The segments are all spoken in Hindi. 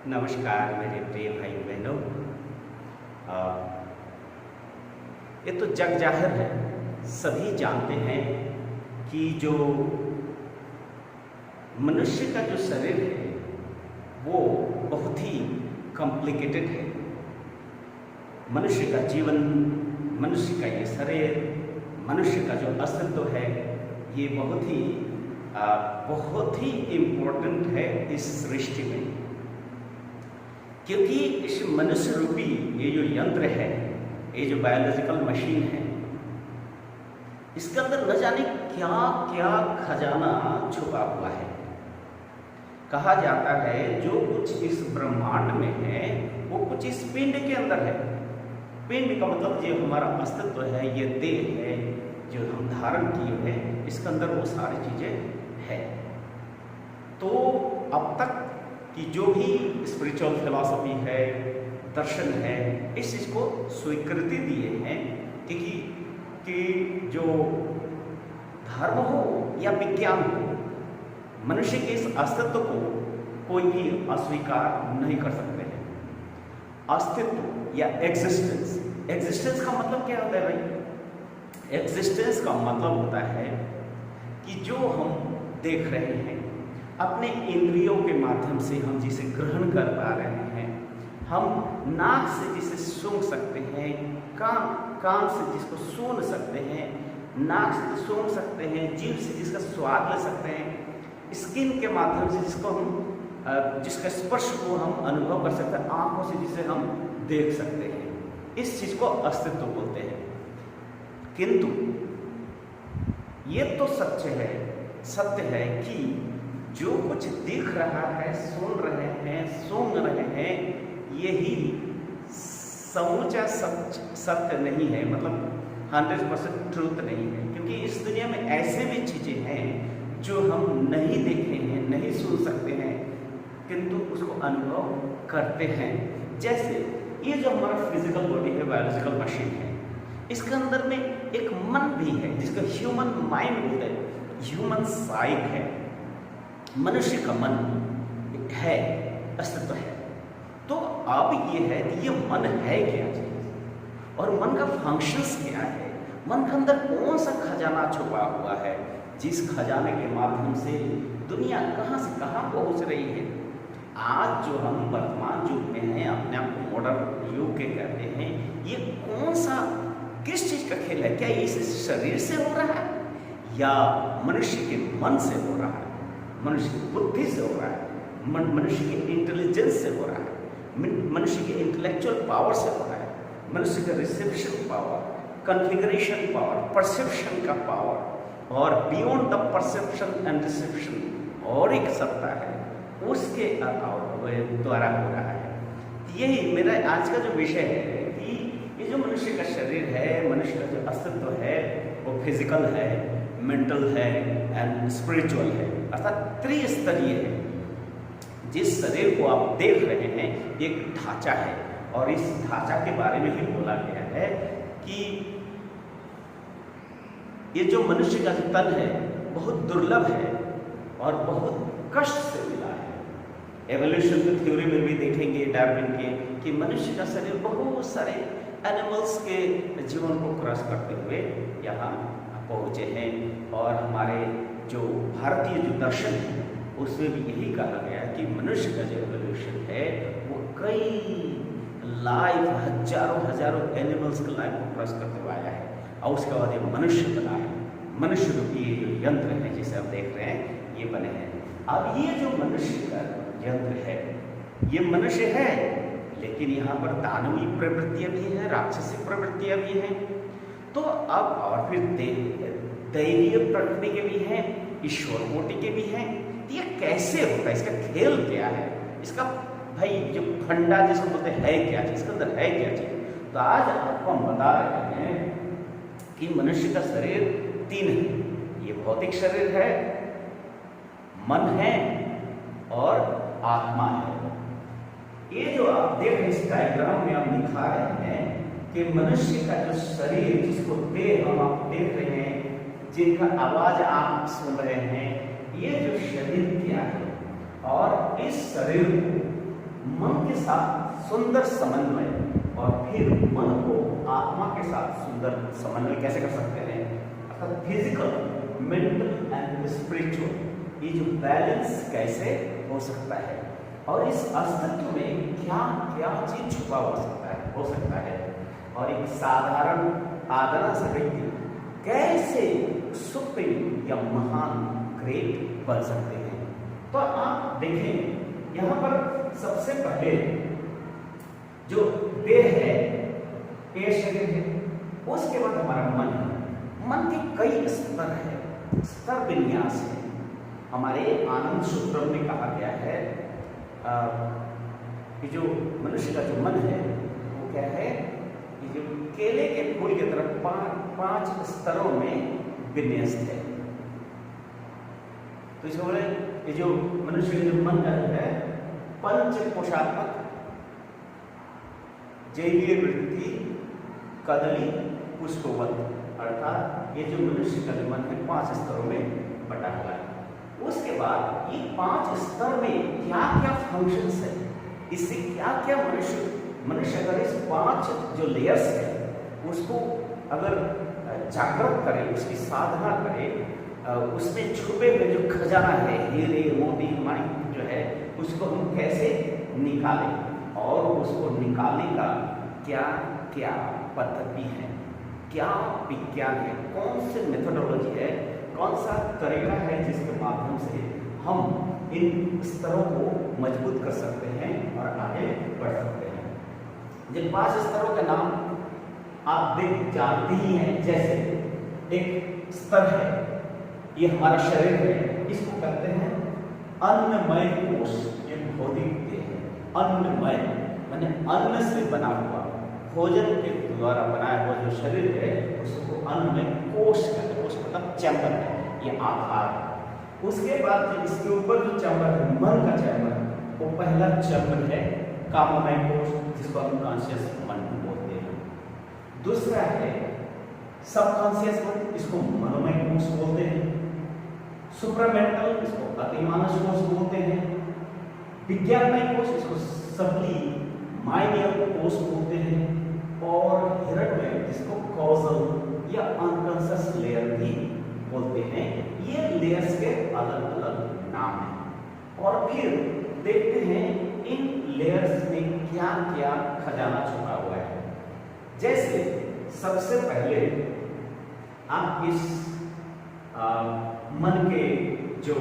नमस्कार मेरे प्रिय भाई बहनों। अ, ये तो जग जाहिर है, सभी जानते हैं कि जो मनुष्य का जो शरीर है वो बहुत ही कॉम्प्लिकेटेड है। मनुष्य का जीवन, मनुष्य का ये शरीर, मनुष्य का जो अस्तित्व है ये बहुत ही इम्पोर्टेंट है इस सृष्टि में। क्योंकि इस मनुष्य रूपी ये जो यंत्र है, ये जो बायोलॉजिकल मशीन है, इसके अंदर न जाने क्या क्या खजाना छुपा हुआ है। कहा जाता है जो कुछ इस ब्रह्मांड में है वो कुछ इस पिंड के अंदर है। पिंड का मतलब जो हमारा अस्तित्व है, ये देह है जो हम धारण किए हैं, इसके अंदर वो सारी चीजें है। तो अब तक कि जो भी स्पिरिचुअल फिलॉसफी है, दर्शन है, इस चीज को स्वीकृति दिए हैं कि जो धर्म हो या विज्ञान हो, मनुष्य के इस अस्तित्व को कोई भी अस्वीकार नहीं कर सकते हैं। अस्तित्व या एग्जिस्टेंस, एग्जिस्टेंस का मतलब क्या होता है भाई? एग्जिस्टेंस का मतलब होता है कि जो हम देख रहे हैं अपने इंद्रियों के माध्यम से, हम जिसे ग्रहण कर पा रहे हैं, हम नाक से जिसे सूंघ सकते हैं, कान से जिसको सुन सकते हैं, नाक से सूंघ सकते हैं, जीभ से जिसका स्वाद ले सकते हैं, स्किन के माध्यम से जिसका स्पर्श को हम अनुभव कर सकते हैं, आंखों से जिसे हम देख सकते हैं, इस चीज को अस्तित्व बोलते हैं। किंतु ये तो सत्य है कि जो कुछ दिख रहा है, सुन रहे हैं, सूंघ रहे हैं, यही समूचा सत्य नहीं है, मतलब 100% ट्रूथ नहीं है। क्योंकि इस दुनिया में ऐसे भी चीजें हैं जो हम नहीं देखे हैं, नहीं सुन सकते हैं, किंतु उसको अनुभव करते हैं। जैसे ये जो हमारा फिजिकल बॉडी है, बायोलॉजिकल मशीन है, इसके अंदर में एक मन भी है जिसका ह्यूमन माइंड बोलते हैं, ह्यूमन साइक है, मनुष्य का मन है, अस्तित्व है। तो अब ये है कि ये मन है क्या चीज और मन का फंक्शंस क्या है, मन के अंदर कौन सा खजाना छुपा हुआ है जिस खजाने के माध्यम से दुनिया कहाँ से कहाँ पहुँच रही है। आज जो हम वर्तमान युग में हैं, अपने आप को मॉडर्न युग के कहते हैं, ये कौन सा किस चीज का खेल है? क्या ये इस शरीर से हो रहा है या मनुष्य के मन से हो रहा है, मनुष्य की बुद्धि से हो रहा है, मनुष्य के इंटेलिजेंस से हो रहा है, मनुष्य के इंटेलेक्चुअल पावर से हो रहा है, मनुष्य का reception power, configuration power, perception का पावर, और beyond the perception and reception और एक सत्ता है, उसके द्वारा हो रहा है। यही मेरा आज का जो विषय है कि ये जो मनुष्य का शरीर है, मनुष्य का जो अस्तित्व है, वो फिजिकल है, मेंटल है एंड स्पिरिचुअल है, अर्थात त्रिस्तरीय है। जिस शरीर को आप देख रहे हैं एक ढांचा है, और इस ढांचा के बारे में ही बोला गया है कि ये जो मनुष्य का जो तन है बहुत दुर्लभ है और बहुत कष्ट से मिला है। एवोल्यूशन की थ्योरी में भी देखेंगे डार्विन के कि मनुष्य का शरीर बहुत सारे एनिमल्स के जीवन को क्रॉस करते हुए यहाँ पहुँचे हैं। और हमारे जो भारतीय जो दर्शन है उसमें भी यही कहा गया कि मनुष्य का जो एवोल्यूशन है वो कई हजारों एनिमल्स के लाइफ को क्रॉस करते हुए आया है, और उसके बाद ये मनुष्य बना है। मनुष्य रूपी ये जो यंत्र है जिसे आप देख रहे हैं ये बने हैं। अब ये जो मनुष्य का यंत्र है ये मनुष्य है, लेकिन यहाँ पर दानवी प्रवृत्तियां भी हैं, राक्षसी प्रवृत्तियां भी हैं, तो अब और फिर दैवीय प्रकृति के भी हैं, ईश्वर कोटि के भी हैं। तो ये कैसे होता है, इसका खेल क्या है, इसका भाई जो फंडा जिसको बोलते हैं क्या चीज, इसके अंदर है क्या चीज। तो आज आपको हम बता रहे हैं कि मनुष्य का शरीर 3 है। ये भौतिक शरीर है, मन है और आत्मा है। ये जो आप देख रहे हैं इस डायग्राम में हम दिखा रहे हैं कि मनुष्य का जो शरीर, जिसको देह हम आप देख रहे हैं, जिनका आवाज आप सुन रहे हैं, ये जो शरीर क्या है, और इस शरीर को मन के साथ सुंदर समन्वय, और फिर मन को आत्मा के साथ सुंदर समन्वय कैसे कर सकते हैं, अर्थात फिजिकल, मेंटल एंड स्पिरिचुअल, ये जो बैलेंस कैसे हो सकता है, और इस अस्तित्व में क्या क्या चीज छुपा हो सकता है, और एक साधारण आदर्श व्यक्ति कैसे सुप्रीम या महान ग्रेट बन सकते हैं। तो आप देखें यहाँ पर सबसे पहले जो देह है, ये शरीर है, उसके बाद हमारा मन है। मन के कई स्तर है, स्तर विन्यास है। हमारे आनंद सूत्र में कहा गया है कि जो मनुष्य का जो मन है वो क्या है, कि जो केले के फूल की तरफ पांच स्तरों में विन्यस्त है। तो इसको बोले ये जो मनुष्य का जो मन है पंच कोशात्मक, जैवीय वृत्ति, कदली, पुष्पवत, अर्थात ये जो मनुष्य का जो मन है 5 स्तरों में बटा हुआ है। उसके बाद ये 5 स्तर में क्या क्या फंक्शंस है, इससे क्या क्या मनुष्य अगर इस 5 जो लेयर्स है उसको अगर जागृत करे, उसकी साधना करे, उसमें छुपे हुए जो खजाना है, हीरे मोती माणिक जो है, उसको हम कैसे निकालें, और उसको निकालने का क्या क्या पद्धति है, क्या विज्ञान है, कौन सी मेथोडोलॉजी है, कौन सा तरीका है जिसके माध्यम से हम इन स्तरों को मजबूत कर सकते हैं और आगे बढ़ सकते हैं। जिन 5 स्तरों का नाम आप जानते ही हैं, जैसे एक स्तर है, ये हमारा शरीर है, इसको कहते हैं अन्नमय कोश। ये भौतिक देह है, अन्नमय माने अन्न से बना हुआ, भोजन के द्वारा बनाया हुआ जो शरीर है उसको अन्नमय कोश कहते हैं। कोश मतलब चैम्बर है, ये आधार है। उसके बाद इसके ऊपर जो चैम्बर है, मन का चैम्बर, वो पहला चैम्बर है काममय कोश, जिसको हम कॉन्शियस मन बोलते हैं। दूसरा है सबकॉन्शियस मन, इसको मनोमय कोश बोलते हैं। सुप्रामेंटल, इसको अतिमानस कोश बोलते हैं। विज्ञानमय कोश, इसको सबली माइनियल कोश बोलते हैं। और हिरण्मय, जिसको कॉजल या अनकॉन्शियस लेयर भी बोलते हैं। ये लेयर्स के अलग अलग नाम हैं। और फिर देखते हैं इन लेयर्स में क्या क्या खजाना छुपा हुआ है। जैसे सबसे पहले आप इस मन के जो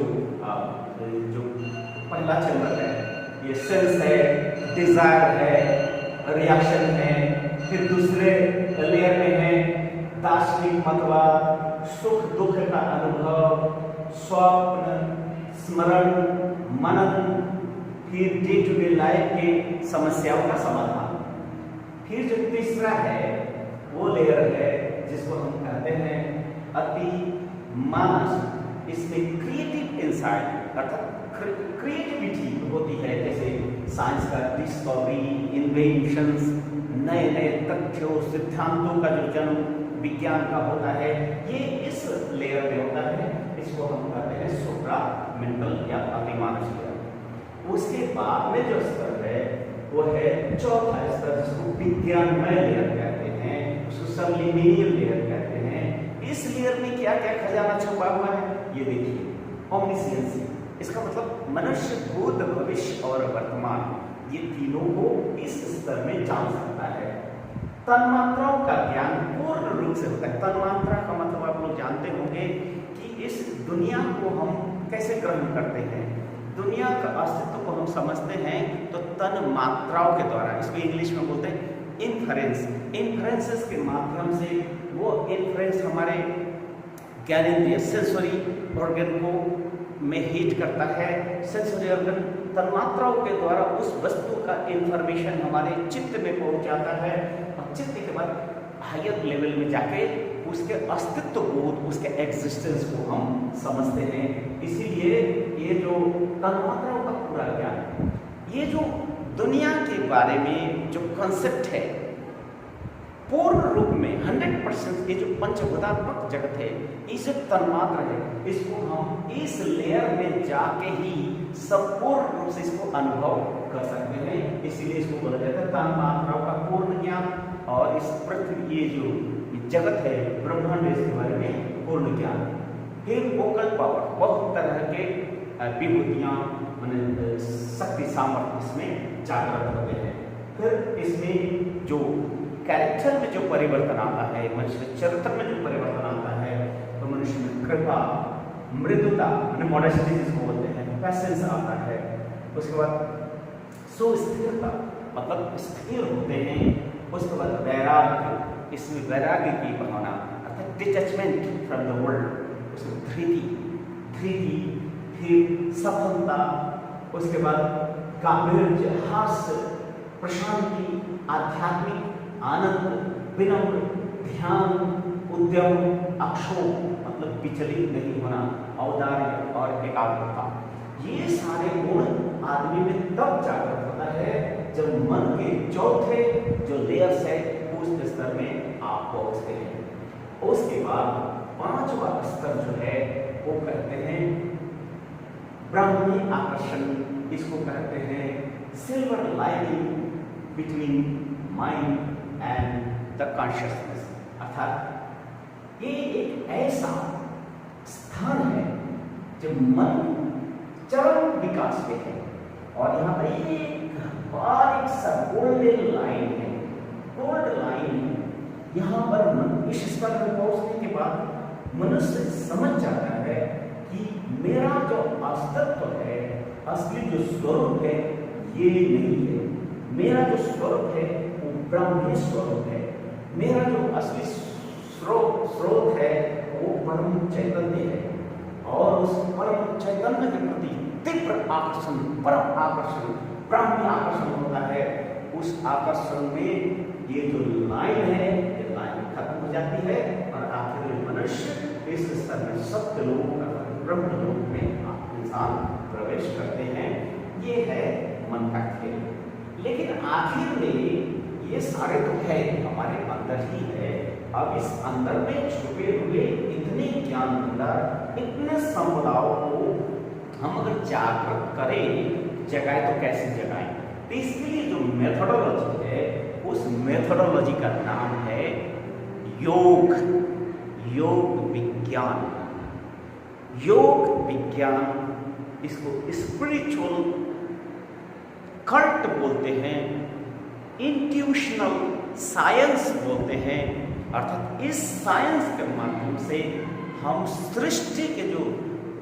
पहला चैम्बर है, ये सेंस है, डिजायर है, रिएक्शन है। फिर दूसरे लेयर में है दार्शनिक मतवाद, सुख दुख का अनुभव, स्वप्न, स्मरण, मनन, फिर डे टू डे लाइफ के समस्याओं का समाधान। फिर जो तीसरा है वो लेयर है जिसको हम कहते हैं अति मानस। इसमें क्रिएटिव इंसाइट अर्थात क्रिएटिविटी होती है, जैसे साइंस का डिस्कवरी, इन्वेंशंस, नए नए तथ्यों सिद्धांतों का जो जन्म विज्ञान का होता है, ये इस लेयर में होता है। इसको हम कहते हैं सुप्रामेंटल या अतिमानस लेयर। उसके बाद में जो स्तर है वो है चौथा स्तर, जिसको विज्ञानमय लेयर कहते हैं, उसको सबलिमिनल लेयर कहते हैं। इस लेयर में क्या क्या खजाना छुपा हुआ है ये देखिए। ओमनिशियंसी, इसका मतलब मनुष्य भूत, भविष्य और वर्तमान, ये तीनों को इस स्तर में जान सकता है। तन्मात्राओं का ज्ञान पूर्ण रूप से होता है। तन्मात्रा का मतलब आप लोग जानते होंगे कि इस दुनिया को हम कैसे ग्रहण करते हैं। दुनिया का अस्तित्व को हम समझते हैं तो तन्मात्राओं के द्वारा, इसको इंग्लिश में बोलते हैं इन्फरेंस। इन्फरेंसेस के माध्यम से वो इन्फरेंस हमारे ज्ञानेंद्रिय सेंसरी ऑर्गन को में हिट करता है। सेंसरी ऑर्गन तन्मात्राओं के द्वारा उस वस्तु का इंफॉर्मेशन हमारे चित्त में पहुंच जाता है, और चित्त के बाद हायर लेवल में जाके उसके अस्तित्व को, उसके एग्जिस्टेंस को हम समझते हैं। इसीलिए ये जो तन्मात्राओं का पूरा ज्ञान, ये जो दुनिया के बारे में जो कॉन्सेप्ट है पूर्ण रूप में 100%, ये जो पंचभूतात्मक जगत है, इसे तन्मात्रा है, इसको हम इस लेयर में जाके ही संपूर्ण रूप से इसको अनुभव कर सकते हैं। इसीलिए इसको बोला जाता है तन मात्राओं का पूर्ण ज्ञान, और इस पृथ्वी ये जो जगत है ब्रह्मांड, इसके बारे में पूर्ण ज्ञान। फिर वोकल पावर, बहुत तरह के विभूतियां माने शक्ति सामर्थ्य इसमें जागृत होते हैं। फिर इसमें जो कैरेक्टर में जो परिवर्तन आता है, मनुष्य के चरित्र में जो परिवर्तन आता है, तो मनुष्य में कृपा, मृदुता माने मॉडेस्टी जिसको बोलते हैं, पैसेंस आता है। उसके बाद सुस्थिरता मतलब स्थिर होते हैं। उसके बाद वैराग्य, इसमें वैराग्य की भावना अर्थात डिटैचमेंट फ्रॉम द वर्ल्ड। उसमें धृति, फिर सफलता, उसके बाद गांभीर्य, हास्य, प्रशांति, आध्यात्मिक आनंद, विनम्र, ध्यान, उद्यम, अक्षोभ मतलब विचलित नहीं होना, औदार्य और एकाग्रता। ये सारे गुण आदमी में तब जागृत होता है जब मन के चौथे जो लेयर्स है उस स्तर में आप पहुंचते हैं। उसके बाद पांचवा स्तर जो है वो कहते हैं ब्राह्मी आकर्षण। इसको कहते हैं silver lining between mind and the consciousness. अर्थात ये एक ऐसा स्थान है जब मन चरम विकास पे है, और यहाँ पर एक बारीक सा गोल्डन लाइन है, गोल्ड लाइन है। यहाँ पर इस स्तर में पहुंचने के बाद मनुष्य समझ जाता है कि मेरा जो अस्तित्व है, असली जो स्वरूप है ये नहीं है। मेरा जो स्वरूप है वो ब्रह्म स्वरूप है। मेरा जो असली स्रोत है वो परम चैतन्य है, और उस परम चैतन्य के प्रति तीव्र आकर्षण, परम आकर्षण, ब्राह्मी आकर्षण होता है। उस आकर्षण में ये जो लाइन है, ये लाइन खत्म हो जाती है, और आखिर में मनुष्य इस स्तर में सत्य लोक ब्रह्म लोक में इंसान प्रवेश करते हैं। ये है मन का खेल। लेकिन आखिर में ये सारे तो है हमारे अंदर ही है। अब इस अंदर में छुपे हुए इतने ज्ञान भंडार, इतने समुदायों को हम अगर जागृत करें, जगाए तो कैसे जगाएं? तो इसके लिए जो मेथोडोलॉजी है उस मेथोडोलॉजी का नाम है योग, योग विज्ञान। योग विज्ञान, इसको स्पिरिचुअल कल्ट बोलते हैं, इंट्यूशनल साइंस बोलते हैं। अर्थात इस साइंस के माध्यम से हम सृष्टि के जो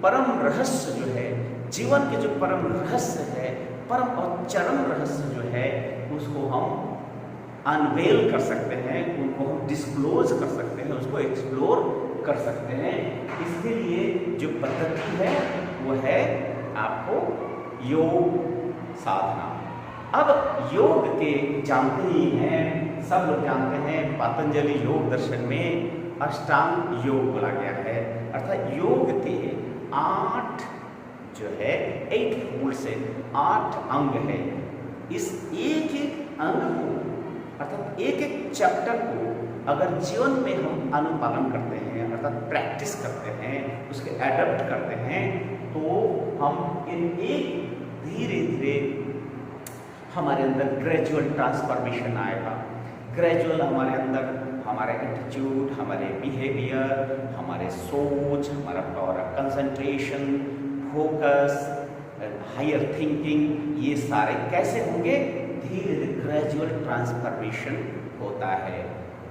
परम रहस्य जो है, जीवन के जो परम रहस्य है, परम और चरम रहस्य जो है, उसको हम अनवेल कर सकते हैं, उनको हम डिस्क्लोज कर सकते हैं, उसको एक्सप्लोर कर सकते हैं। इसके लिए जो पद्धति है वो है आपको योग साधना। अब योग के जानते ही हैं, सब लोग जानते हैं, पतंजलि योग दर्शन में अष्टांग योग बोला गया है। अर्थात योग के 8 जो है 8 फोल्ड से 8 अंग है। इस एक एक अंग को अर्थात एक एक चैप्टर को अगर जीवन में हम अनुपालन करते हैं, अर्थात प्रैक्टिस करते हैं, उसके एडप्ट करते हैं, तो हम इन एक धीरे धीरे हमारे अंदर ग्रेजुअल ट्रांसफॉर्मेशन आएगा। ग्रेजुअल हमारे अंदर हमारे एटीट्यूड, हमारे बिहेवियर, हमारे सोच, हमारा power of concentration, focus, higher thinking, ये सारे कैसे होंगे? धीरे धीरे ग्रेजुअल ट्रांसफॉर्मेशन होता है।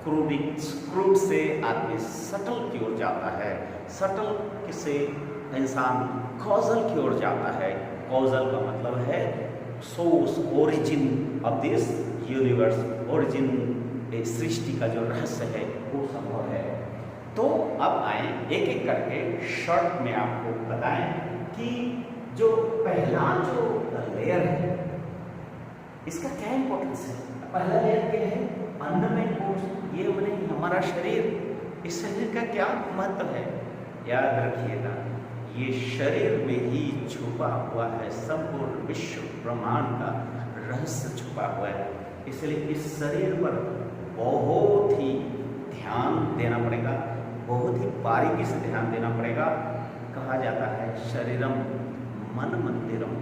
क्रूड से आदमी सटल की ओर जाता है, सटल से इंसान कॉजल की ओर जाता है। कॉजल का मतलब है source, origin of this universe, origin सृष्टि का जो रहस्य है वो संभव है। तो अब आए एक एक करके शॉर्ट में आपको बताएं कि जो पहला जो लेयर है इसका क्या इंपॉर्टेंस है। पहला लेयर क्या है? अन्नमय कोश, ये बने हमारा शरीर। इस शरीर का क्या महत्व है? याद रखिएगा, ये शरीर में ही छुपा हुआ है संपूर्ण विश्व ब्रह्मांड का रहस्य छुपा हुआ है। इसलिए इस शरीर पर बहुत ही ध्यान देना पड़ेगा, बहुत ही बारीकी से ध्यान देना पड़ेगा। कहा जाता है शरीरम मन मंदिरम,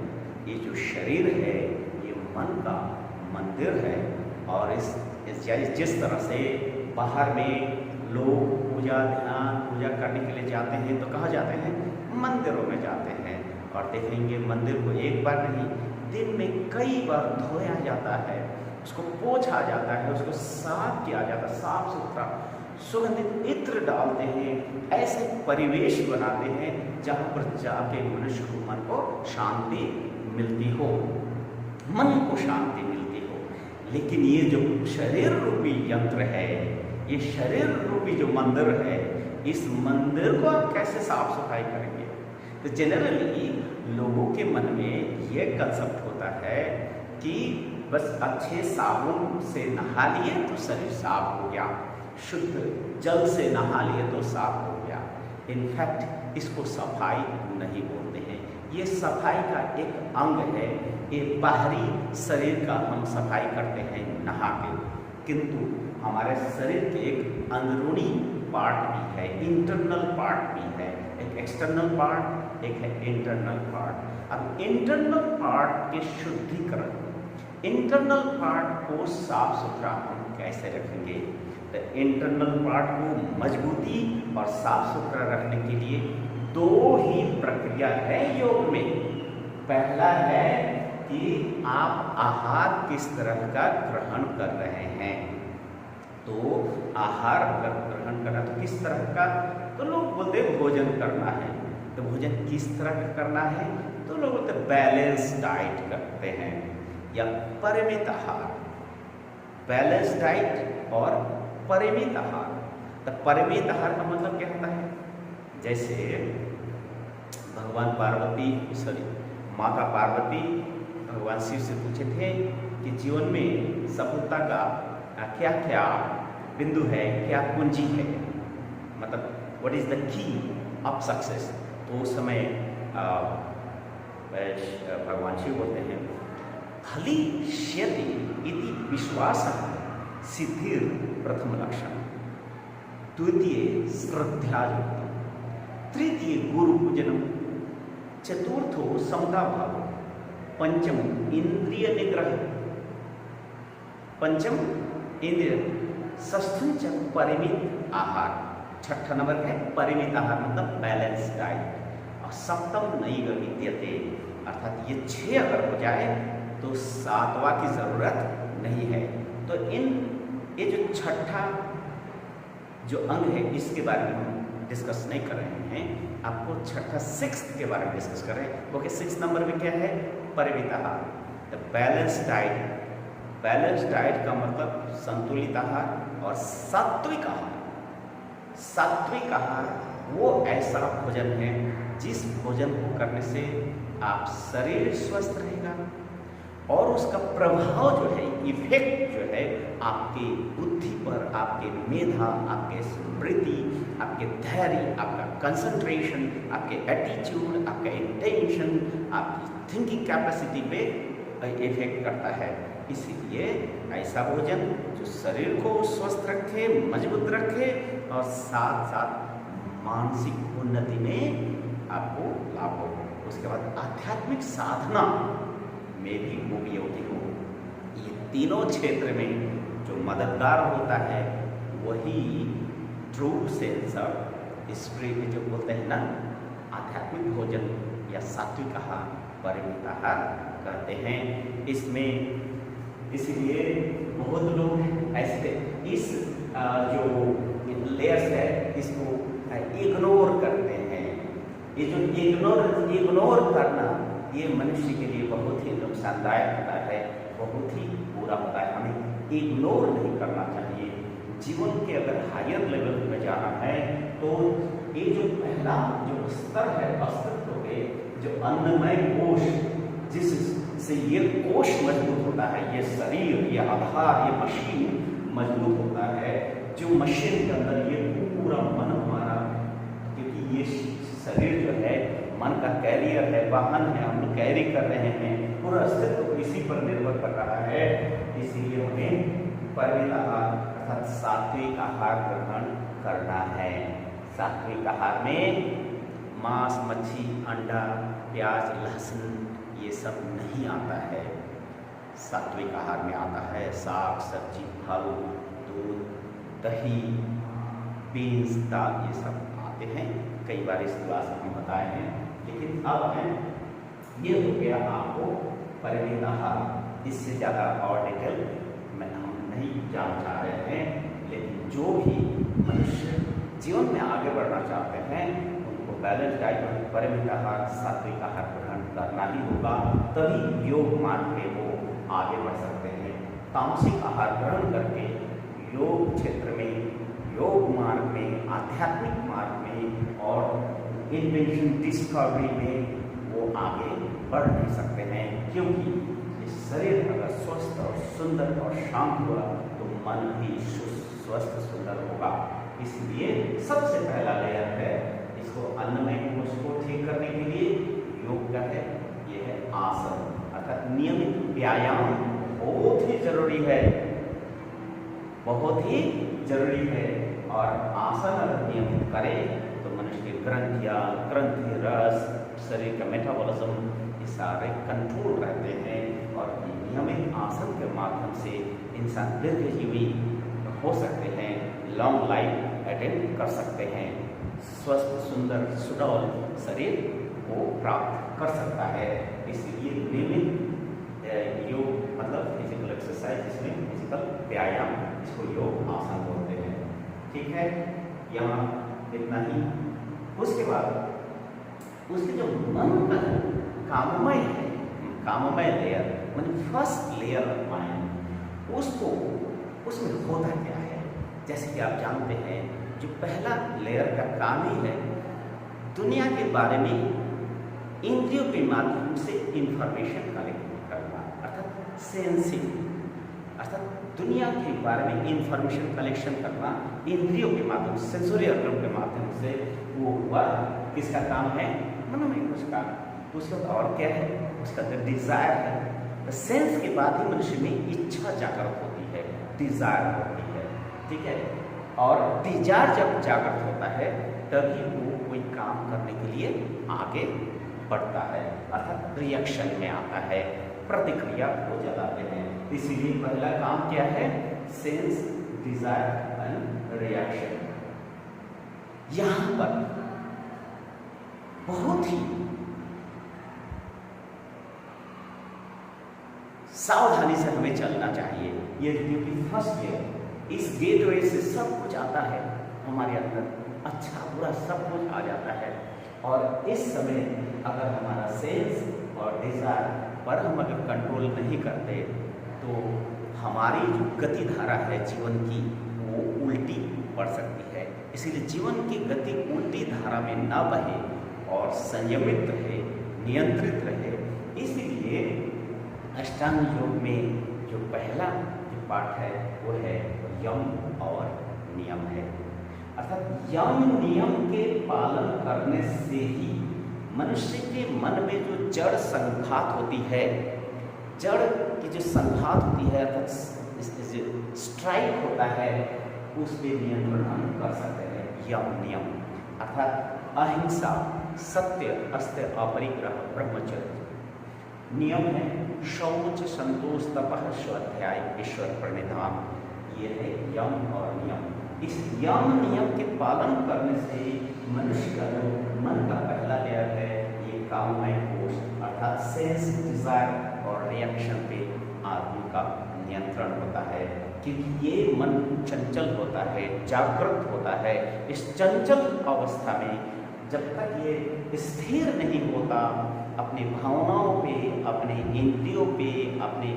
ये जो शरीर है ये मन का मंदिर है। और जिस तरह से बाहर में लोग पूजा ध्यान पूजा करने के लिए जाते हैं तो कहाँ जाते हैं? मंदिरों में जाते हैं। और देखेंगे मंदिर को एक बार नहीं, दिन में कई बार धोया जाता है, उसको पोंछा जाता है, उसको साफ किया जाता है, साफ सुथरा सुगंधित इत्र डालते हैं, ऐसे परिवेश बनाते हैं जहाँ पर जाके मनुष्य को मन को शांति मिलती हो, मन को शांति मिलती हो। लेकिन ये जो शरीर रूपी यंत्र है, ये शरीर रूपी जो मंदिर है, इस मंदिर को आप कैसे साफ सफाई करेंगे? तो जनरली लोगों के मन में ये कंसेप्ट होता है कि बस अच्छे साबुन से नहा लिए तो शरीर साफ हो गया, शुद्ध जल से नहा लिए तो साफ हो गया। इनफैक्ट इसको सफाई नहीं बोलते हैं, ये सफाई का एक अंग है। ये बाहरी शरीर का हम सफाई करते हैं नहा के, किंतु हमारे शरीर के एक अंदरूनी पार्ट भी है, इंटरनल पार्ट भी है, एक एक्सटर्नल पार्ट, एक है इंटरनल पार्ट। अब इंटरनल पार्ट के शुद्धिकरण, इंटरनल पार्ट को साफ सुथरा हम कैसे रखेंगे? तो इंटरनल पार्ट को मजबूती और साफ सुथरा रखने के लिए दो ही प्रक्रिया है योग में। पहला है कि आप आहार किस तरह का ग्रहण कर रहे हैं। तो आहार अगर ग्रहण करना तो किस तरह का? तो लोग बोलते हैं भोजन करना है। तो भोजन किस तरह का करना है? तो लोग बोलते बैलेंस डाइट करते हैं या परिमित आहार। बैलेंस डाइट और परिमित आहार। तो परिमित आहार का मतलब क्या होता है? जैसे भगवान पार्वती माता पार्वती भगवान शिव से पूछे थे कि जीवन में सफलता का क्या क्या बिंदु है, क्या कुंजी है, मतलब what is the key of success. तो उस समय भगवान शिव बोलते हैं हलिष्यति इति विश्वासः सिद्धिर प्रथम लक्षण, द्वितीय श्रद्धायुक्तम, तृतीय गुरु पूजनम, चतुर्थो समता भाव, पंचम इंद्रिय निग्रह, पंचम इंद्रिय, षष्ठम च परिमित आहार, छठा नंबर है परिमित आहार मतलब बैलेंस डाइट, और सप्तम नैव विद्यते, अर्थात ये 6 अगर हो जाए तो 7वां की जरूरत नहीं है। तो ये जो छठा जो अंग है इसके बारे में हम डिस्कस नहीं कर रहे हैं, आपको छठा 6th के बारे में डिस्कस कर रहे हैं। ओके, 6 नंबर में क्या है? परिमित आहार, the balance diet. Balance diet का मतलब संतुलित आहार और सात्विक आहार। सात्विक आहार वो ऐसा भोजन है जिस भोजन को करने से आप शरीर स्वस्थ रहेगा और उसका प्रभाव जो है, इफेक्ट जो है आपकी बुद्धि पर, आपके मेधा, आपके स्मृति, आपके धैर्य, आपका कंसंट्रेशन, आपके एटीट्यूड, आपका इंटेंशन, आपकी थिंकिंग कैपेसिटी पे इफेक्ट करता है। इसीलिए ऐसा भोजन जो शरीर को स्वस्थ रखे, मजबूत रखे और साथ साथ मानसिक उन्नति में आपको लाभ हो। उसके बाद आध्यात्मिक साधना में भी उपयोगी हो। ये तीनों क्षेत्र में जो मददगार होता है वही ट्रू सेंस ऑफ स्पिरिट जो बोलते हैं ना, आध्यात्मिक भोजन या सात्विक आहार, परिमित आहार कहते हैं। इसमें इसीलिए बहुत लोग ऐसे इस जो लेयर्स है इसको इग्नोर करते हैं। ये जो इग्नोर करना ये मनुष्य के लिए बहुत ही नुकसानदायक होता है, बहुत ही बुरा होता है। हमें इग्नोर नहीं करना चाहिए। जीवन के अगर हायर लेवल में जाना है तो ये जो पहला जो स्तर है अस्तित्व के, जो अन्नमय कोश, जिससे ये कोश मजबूत होता है, ये शरीर, ये आधार, ये मशीन मजबूत होता है, जो मशीन के अंदर ये पूरा मन हमारा, क्योंकि ये शरीर जो है मन का कैरियर है, वाहन है, हम लोग कैरी कर रहे हैं, पूरा अस्तित्व इसी पर निर्भर कर रहा है। इसीलिए हमें परिमित आहार अर्थात सात्विक आहार ग्रहण करना है। सात्विक आहार में मांस, मच्छी, अंडा प्याज लहसुन ये सब नहीं आता है। सात्विक आहार में आता है साग सब्जी फल दूध दही बीन्स दाल ये सब आते हैं। कई बार इस क्लास में हम बताए हैं, लेकिन अब है ये हो गया आपको परिमित आहार। इससे ज़्यादा और डिटेल में हम नहीं जान चाह रहे हैं, लेकिन जो भी मनुष्य जीवन में आगे बढ़ना चाहते हैं उनको बैलेंस डाइट परिमित आहार सात्विक आहार ग्रहण करना ही होगा, तभी योग मार्ग में वो आगे बढ़ सकते हैं। तामसिक आहार ग्रहण करके योग क्षेत्र में योग मार्ग में आध्यात्मिक मार्ग में और इन्वेंशन डिस्कवरी में वो आगे बढ़ नहीं सकते हैं, क्योंकि शरीर अगर स्वस्थ और सुंदर और शांत हुआ तो मन भी स्वस्थ सुंदर होगा। इसलिए सबसे पहला लेयर है इसको अन्नमय कोश को ठीक करने के लिए योग का है, ये है आसन अर्थात नियमित व्यायाम बहुत ही जरूरी है, बहुत ही जरूरी है। और आसन अगर नियमित करें तो मनुष्य की ग्रंथियाँ ग्रंथि रस शरीर का मेटाबॉलिज्म ये सारे कंट्रोल रहते हैं और नियमित आसन के माध्यम से इंसान दीर्घजीवी हो सकते हैं, लॉन्ग लाइफ अटेंड कर सकते हैं, स्वस्थ सुंदर सुडौल शरीर को प्राप्त कर सकता है। इसलिए नियमित योग मतलब फिजिकल एक्सरसाइज, जिसमें फिजिकल व्यायाम, इसको योग आसन बोलते हैं। ठीक है, यहाँ इतना ही। उसके बाद उसके जो मन का काममय है, काममय लेयर मतलब फर्स्ट लेयर ऑफ माइंड, उसको उसमें होता क्या है? जैसे कि आप जानते हैं जो पहला लेयर का काम ही है दुनिया के बारे में इंद्रियों के माध्यम से इंफॉर्मेशन कलेक्ट करना, अर्थात सेंसिंग, अर्थात दुनिया के बारे में इंफॉर्मेशन कलेक्शन करना इंद्रियों के माध्यम से, सेंसोरी ऑर्गन के माध्यम से। वो हुआ किसका काम है? मनोमय कोश का। उसका और क्या है? उसका जो डिजायर है, सेंस के बाद ही मनुष्य में इच्छा जागृत होती है, डिजायर होती है। ठीक है, और डिजायर जब जागृत होता है तभी वो कोई काम करने के लिए आगे बढ़ता है, अर्थात रिएक्शन में आता है, प्रतिक्रिया हो जाते हैं। इसीलिए पहला काम क्या है? Sense desire and reaction. यहां पर बहुत ही सावधानी से हमें चलना चाहिए। ये क्योंकि फर्स्ट ईयर इस गेटवे से सब कुछ आता है हमारे अंदर, अच्छा बुरा सब कुछ आ जाता है। और इस समय अगर हमारा सेंस और डिजायर पर हम अगर कंट्रोल नहीं करते तो हमारी जो गति धारा है जीवन की वो उल्टी पड़ सकती है। इसीलिए जीवन की गति उल्टी धारा में ना बहे और संयमित रहे, नियंत्रित रहे। इसीलिए अष्टांग योग में जो पहला जो पाठ है वो है यम और नियम है, अर्थात यम नियम के पालन करने से ही मनुष्य के मन में जो जड़ संघात होती है, जड़ की जो संघात होती है अर्थात जो स्ट्राइक होता है, उस पर नियंत्रण हम कर सकते हैं। यम नियम अर्थात अहिंसा सत्य अस्त्य अपरिग्रह ब्रह्मचर्य। नियम है शौच संतोष तपः स्वाध्याय ईश्वर प्रणिधान, ये है यम और नियम। इस यम नियम के पालन करने से मनुष्य का जो मन का पहला लेयर है ये काममय कोश अर्थात सेंस डिजायर और रिएक्शन पे आदमी का नियंत्रण होता है, क्योंकि ये मन चंचल होता है, जागृत होता है। इस चंचल अवस्था में जब तक ये स्थिर नहीं होता, अपनी भावनाओं पे, अपने इंद्रियों पे, अपने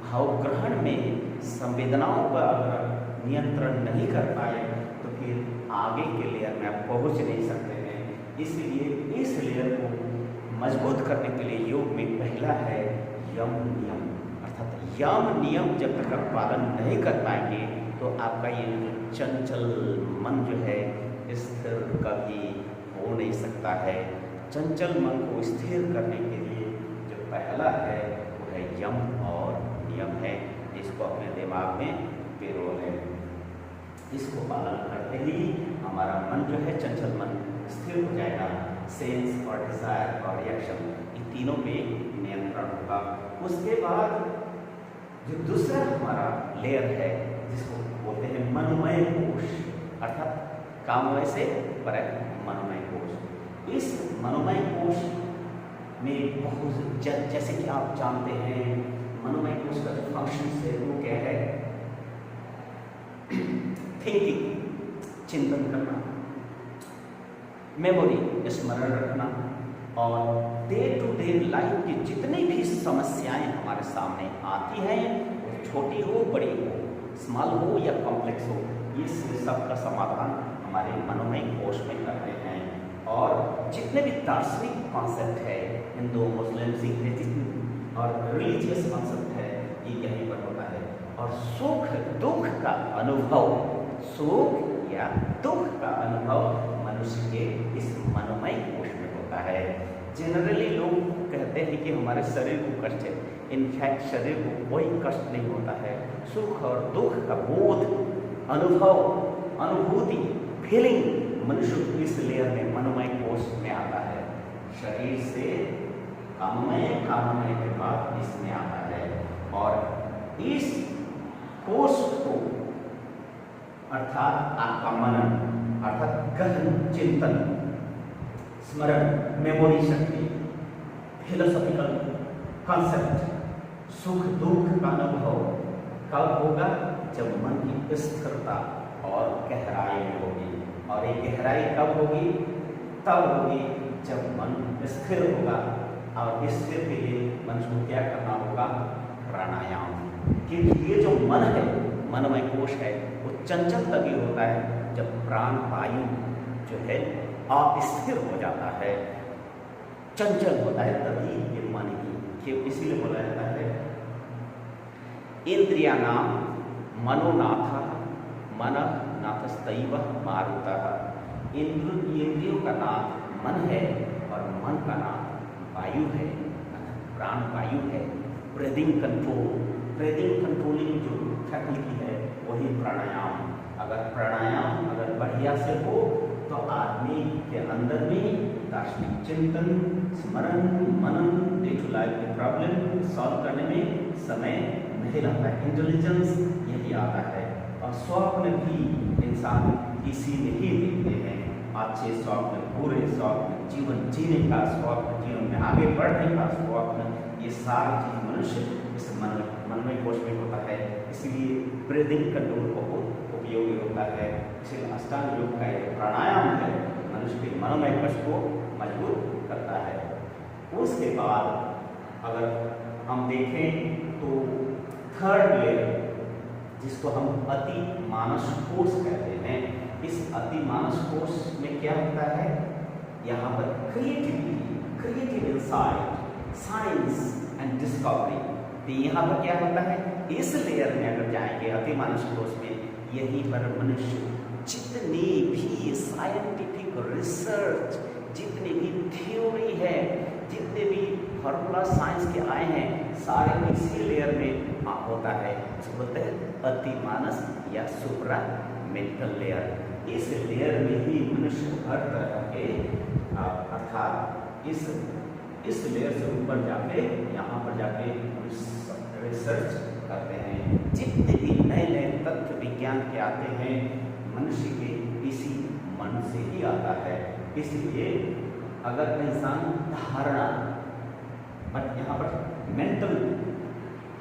भावग्रहण में संवेदनाओं का अगर नियंत्रण नहीं कर पाए तो फिर आगे के लेयर में आप पहुंच नहीं सकते हैं। इसलिए इस लेयर को मजबूत करने के लिए योग में पहला है यम नियम, अर्थात यम नियम जब तक आप पालन नहीं कर पाएंगे तो आपका ये जो चंचल मन जो है स्थिर कभी हो नहीं सकता है। चंचल मन को स्थिर करने के लिए जो पहला है वो है यम और नियम है। इसको अपने दिमाग में पिरो लें। इसको पालन करते ही हमारा मन जो है चंचल मन स्थिर हो जाएगा। सेंस और डिजायर और रिएक्शन, इन तीनों पे नियंत्रण होगा। उसके बाद जो दूसरा हमारा लेयर है जिसको बोलते हैं मनोमय कोश, अर्थात काममय से पर मनोमय कोश। इस मनोमय कोश में बहुत जैसे कि आप जानते हैं मनोमय कोश का जो फंक्शन है वो क्या है, थिंकिंग, चिंतन करना, मेमोरी, स्मरण रखना, और डे टू डे लाइफ की जितनी भी समस्याएं हमारे सामने आती हैं, वो छोटी हो बड़ी हो, स्मॉल हो या कॉम्प्लेक्स हो, ये सब का समाधान हमारे मनोमय कोश में करते हैं। और जितने भी दार्शनिक कॉन्सेप्ट है, हिंदू, मुस्लिम, सिख और रिलीजियस कॉन्सेप्ट है, ये यहीं पर होता है। और सुख दुख का अनुभव, सुख या दुख का अनुभव मनुष्य के इस मनोमय कोश में होता है। जनरली लोग कहते हैं कि हमारे शरीर को कष्ट है, इनफैक्ट शरीर को कोई कष्ट नहीं होता है। सुख और दुख का बोध, अनुभव, अनुभूति, फीलिंग मनुष्य इस लेयर में मनोमय कोश में आता है। शरीर से काममय, काममय के बाद इसमें आता है। और इस कोश को अर्थात आपका मनन, अर्थात गहन चिंतन, स्मरण, मेमोरी शक्ति, फिलोसॉफिकल कॉन्सेप्ट, सुख दुख का अनुभव कब होगा, जब मन की स्थिरता और गहराई में होगी। और ये गहराई कब होगी, तब होगी जब मन स्थिर होगा। और स्थिर के लिए मनुष्य को क्या करना होगा, प्राणायाम। क्योंकि ये जो मन है, मनोमय कोश है, वो चंचल तभी होता है जब प्राण वायु जो है अस्थिर हो जाता है, चंचल होता है, तभी ये मन की, इसीलिए बोला जाता है इंद्रियाणाम मनोनाथ मनः नाथस्तैव मारुतः। इंद्रियों का नाम मन है और मन का नाम वायु है, प्राण वायु है। ब्रीदिंग कंट्रोल, ब्रीदिंग कंट्रोलिंग जो फैकल्टी है वही प्राणायाम। अगर प्राणायाम अगर बढ़िया से हो तो आदमी के अंदर में दार्शनिक चिंतन, स्मरण, मनन, डे टू लाइफ की प्रॉब्लम सॉल्व करने में समय नहीं लगता है, इंटेलिजेंस यही आता है। और स्वप्न भी इंसान इसी में ही देखते हैं, अच्छे स्वप्न, बुरे स्वप्न, जीवन जीने का स्वप्न, जीवन में आगे बढ़ने का स्वप्न, ये सारी चीज मनुष्य इस मनोमय कोश में होता है। इसलिए ब्रीदिंग कंट्रोल बहुत उपयोगी होता है। इसलिए अष्टांग योग का एक प्राणायाम है, मनुष्य के मनोमय कोश को मजबूत करता है। उसके बाद अगर हम देखें तो थर्ड लेयर, जिसको हम अति मानस कोश कहते हैं, इस अति मानस कोश में क्या होता है, यहाँ पर creativity, creative insight, science and discovery. तो यहाँ पर क्या होता है, इस लेयर में अगर जाएंगे अति मानस कोश में, यहीं पर मनुष्य जितनी भी साइंटिफिक रिसर्च, जितनी भी थ्योरी है, जितने भी फॉर्मूला साइंस के आए हैं, सारे इसी लेयर में होता है। इसको बोलते हैं अति मानस या सुप्रा मेंटल लेयर। इस लेयर में ही मनुष्य हर तरह के अर्थात इस लेयर से ऊपर जाके यहाँ पर जाके रिसर्च करते हैं। जितने भी नए नए तथ्य विज्ञान के आते हैं, मनुष्य के इसी मन से ही आता है। इसलिए अगर इंसान धारणा, बट यहाँ पर मेंटल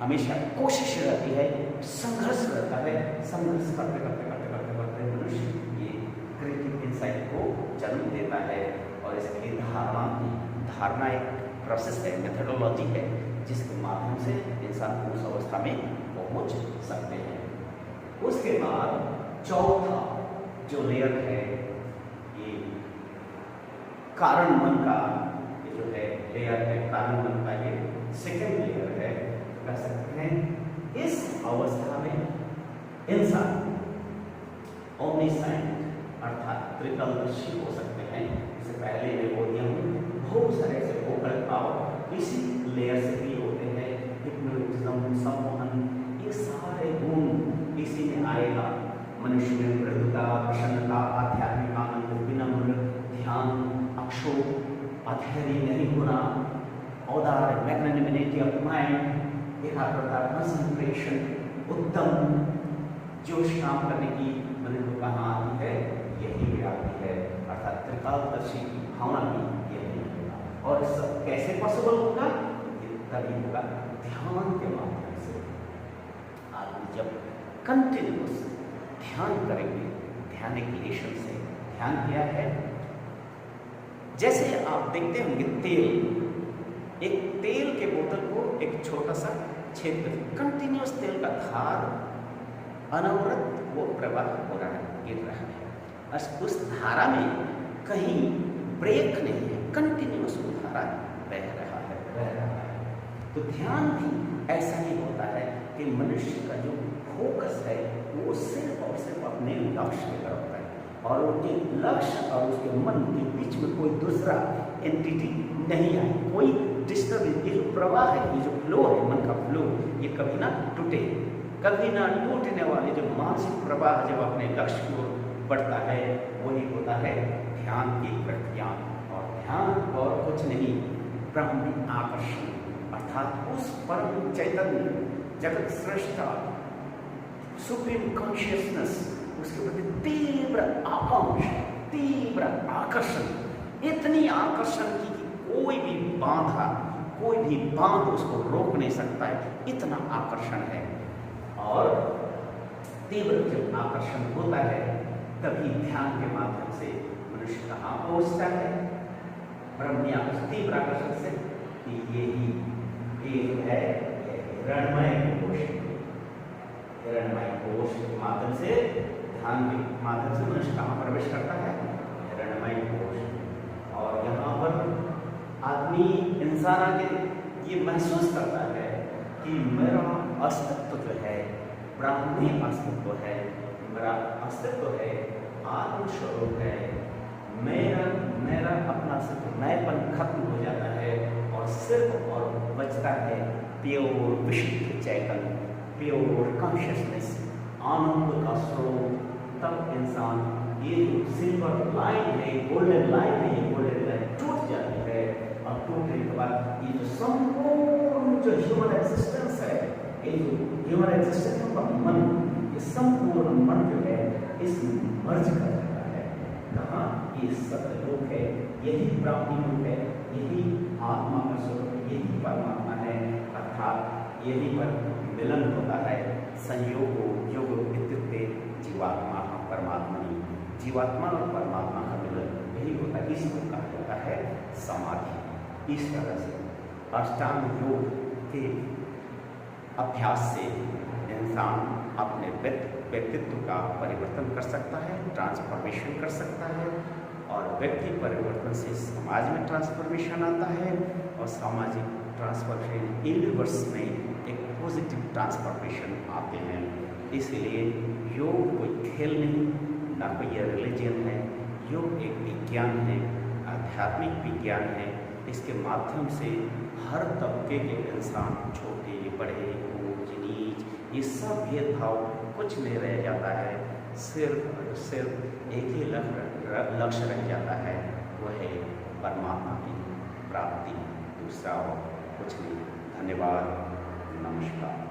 हमेशा कोशिश रहती है, संघर्ष रहता है, संघर्ष करते करते करते करते करते मनुष्य ये क्रिएटिव इंसाइट को जन्म देता है। और इसके लिए धारणा एक प्रोसेस है, मेथडोलॉजी है, जिसके माध्यम से इंसान उस अवस्था में पहुंच सकते हैं। उसके बाद चौथा जो लेयर है, ये कारण मन का, ये जो है लेयर है कारण मन का, ये सेकेंड लेयर है कह सकते हैं। इस अवस्था में इंसान ओमनीसाइंट अर्थात त्रिकालदर्शी हो सकते हैं। इससे पहले मैं बोल दिया हूँ, बहुत सारे ऐसे वोकल पावर इसी लेयर से भी होते हैं। हिप्नोटिज्म, सम्मोहन, ये सारे गुण इसी में आएगा। मनुष्य में मृदुता, प्रसन्नता, आध्यात्मिक आनंद, विनम्र, ध्यान, अक्षोभ, क्लैरिटी ऑफ माइंड, एकाग्रता, कंसंट्रेशन, उत्तम जोश काम करने की मैंने जो कहाँ आती है, यही व्याप्ति है, अर्थात त्रिकालदर्शी की भावना भी यही होगा। और सब कैसे पॉसिबल होगा? ये तभी होगा ध्यान के माध्यम से। आदमी जब कंटिन्यूस ध्यान करेंगे, ध्यान क्रिएशन से, ध्यान क्या है? जैसे आप देखते होंगे तेल, एक तेल के बोतल को एक छोटा सा छेद कर, कंटिन्यूस तेल का धार अनवरत वो प्रवाह हो रहा है, गिर रहा है। उस धारा में कहीं ब्रेक नहीं है, कंटिन्यूस वो धारा बह रहा है। तो ध्यान भी ऐसा ही होता है कि मनुष्य का जो फोकस है वो सिर्फ और सिर्फ अपने लक्ष्य की तरफ है, और उनके लक्ष्य और उसके मन के बीच में कोई दूसरा एंटिटी नहीं आए, कोई डिस्टर्ब। ये जो प्रवाह है, ये जो फ्लो है, मन का फ्लो, ये कभी ना टूटे, कभी ना टूटने वाले जो मानसिक प्रवाह जब अपने लक्ष्य की ओर बढ़ता है, वही होता है ध्यान की प्रक्रिया। और ध्यान और कुछ नहीं, ब्रह्म आकर्षण, अर्थात उस परम चैतन्य जगत सृष्टा सुप्रीम कॉन्शियसनेस, उसके प्रति तीव्र आकांक्षा, तीव्र आकर्षण, इतनी आकर्षण की कि कोई भी बांध उसको रोक नहीं सकता है, इतना आकर्षण है। और तीव्र जब आकर्षण होता है तभी ध्यान के माध्यम से मनुष्य कहाँ पहुँचता है? ब्रह्म आकर्षण, तीव्र आकर्षण से कि यही एक है हिरणमय कोश। हिरणमय कोश के माध्यम से, ध्यान के माध्यम से मनुष्य कहाँ प्रवेश करता है? हिरणमय कोश। और यहाँ पर आदमी, इंसान आके ये महसूस करता है कि मेरा अस्तित्व जो है, ब्राह्मणी अस्तित्व है, मेरा अस्तित्व है, आत्मस्वरूप है, मेरा अपना सिर्फ मैंपन खत्म हो जाता है और सिर्फ और बचता है प्योर विशुद्ध चैतन्य, प्योर कॉन्शियसनेस, आनंद का स्रोत। तब इंसान, ये जो सिल्वर लाइन है, गोल्डन लाइन है, ये गोल्डन लाइन टूट जाती है, और टूटने के बाद ये जो संपूर्ण जो ह्यूमन एक्सिस्टेंस है, ये जो ह्यूमन एक्सिस्टेंस का मन, ये संपूर्ण मन जो है इसमें मर्ज कर जाता है। कहाँ? ये सत्यलोक है, यही ब्राह्मी लोक है, यही आत्मा का स्वरूप, यही परमात्मा है, अर्थात यही पर मिलन होता है। संयोग योग विद्युते जीवात्मा परमात्मा, जीवात्मा और परमात्मा का मिलन यही होता है, इसको कहा जाता है समाधि। इस तरह से अष्टांग योग के अभ्यास से इंसान अपने व्यक्तित्व का परिवर्तन कर सकता है, ट्रांसफॉर्मेशन कर सकता है, और व्यक्ति परिवर्तन से समाज में ट्रांसफॉर्मेशन आता है, और सामाजिक ट्रांसफॉर्मेशन यूनिवर्स में एक पॉजिटिव ट्रांसफॉर्मेशन आते हैं। इसलिए योग कोई खेल नहीं, ना कोई रिलीजन है, योग एक विज्ञान है, आध्यात्मिक विज्ञान है। इसके माध्यम से हर तबके के इंसान, छोटे बड़े, ऊंच नीच, ये सब भेदभाव कुछ नहीं रह जाता है, सिर्फ एक ही लक्ष्य रह जाता है, वह है परमात्मा की प्राप्ति, दूसरा और कुछ नहीं। धन्यवाद, नमस्कार।